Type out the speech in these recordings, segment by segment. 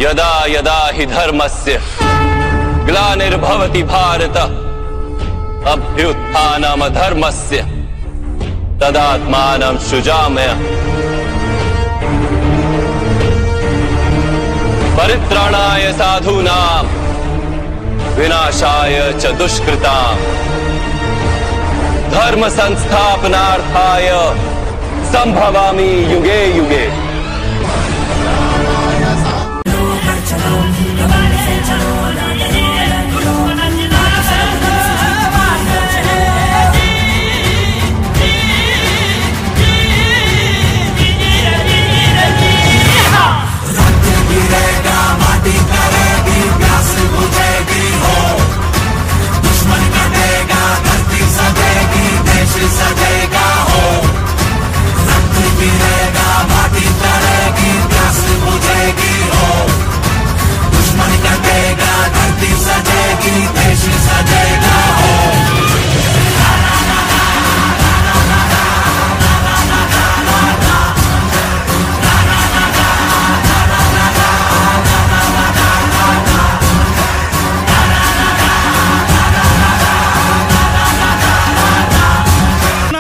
यदा यदा हि धर्मस्य ग्लानिर्भवति भारत अभ्युत्थानमधर्मस्य तदात्मानं सृजाम्यहम्। परित्राणाय साधूनां विनाशाय च दुष्कृताम् धर्म संस्थापनार्थाय संभवामि युगे युगे।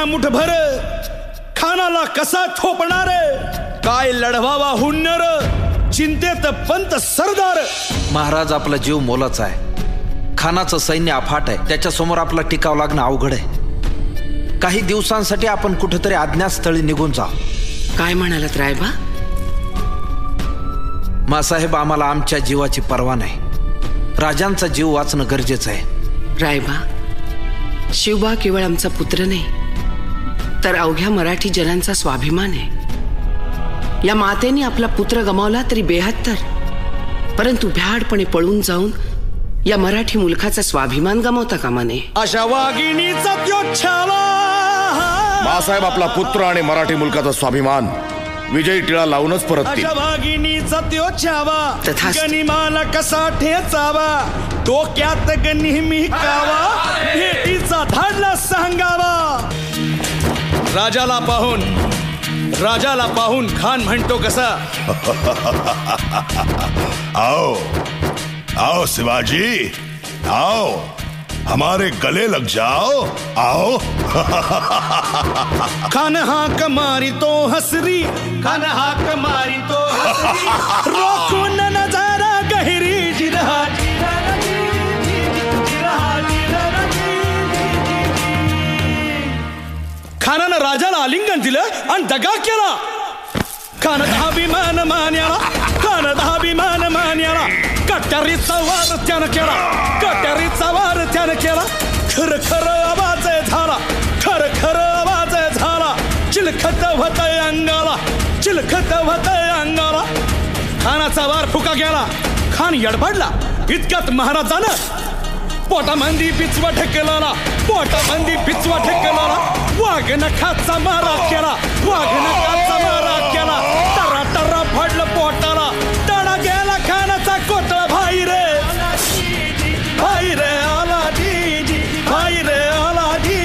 मुठभर खानाला कसा थोपणार काय लढवावा हुन्नर चिंतेत पंत सरदार। महाराज आपला जीव मोलाचा आहे, खानाचं सैन्य अफाट आहे, त्याच्या समोर आपला टिकाव लागणं अवघड आहे। काही दिवसांसाठी आपण कुठेतरी अज्ञातस्थळी निघून जाऊ। काय म्हणालात रायबा? मासाहेब आम्हाला आमच्या जीवाची पर्वा नाही, राजांचा जीव वाचणं गरजेचं आहे। रायबा, शिवबा केवळ आमचा पुत्र नाही तर अवघ्या मराठी जनांचा स्वाभिमान आहे। या मातेने आपला पुत्र गमावला तरी 72, परंतु भ्याडपणे पळून जाऊन या मराठी मुलखाचा स्वाभिमान गमावता कामा नये। अशा वाघिणीचा त्यो छावा मासाहेब आपला पुत्र आणि मराठी मुलकाचा स्वाभिमान विजयी टिळा लावूनच परततील। अशा वाघिणीचा त्यो छावा तथास्तु। गनिमाला कसा ठेचावा डोक्यात नेहमी कावा भेटीचा धाडला सांगावा। राजाला पाहून खान म्हणतो कसा आओ आओ शिवाजी आओ हमारे गले लग जाओ आओ। खान हाक मारी तो हसरी खान हाक मारी तो हसरी रोखून नजारा गहिरी जिरहा खानानं राजाला आलिंगन दिलं आणि दगा केला। खान धाभिमान मान्याला कट्यारीचा वार त्यानं केला, कट्यारीचा वार त्यानं केला। खर खर आवाज झाला, खर खर आवाज झाला। चिलखत होतय अंगाला खानाचा वार फुका गेला। खान यडबडला, इतक्यात महाराजानं पोटामंदी पिचवा ठेकेला, वाघ नखाचा मारा केला, टरा टरा फडलं पोटाला, तडा गेला खानाचा कोटळा। भाई रे आला जी, भाई रे आला जी।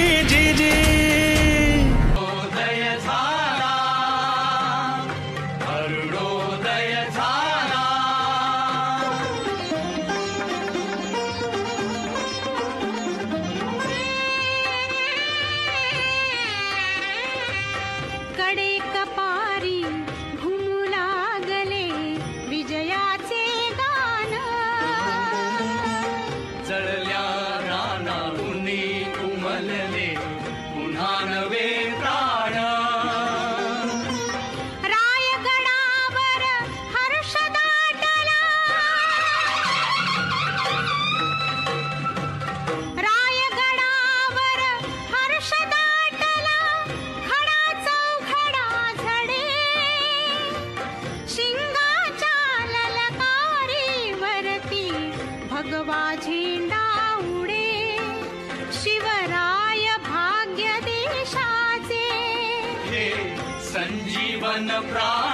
कडे कपारी घुमू लागले विजयाचे गान। जळल्या रानाहुनी उमलले पुन्हा नवे प्राण। रायगडावर हर्ष दाटला, रायगडावर हर्ष दाटला। खडा चौघडा झडे शिंगाच्या ललकारीवरती भगवा झेंडा उडे। शिवराय भाग्य देशाचे हे संजीवन प्राण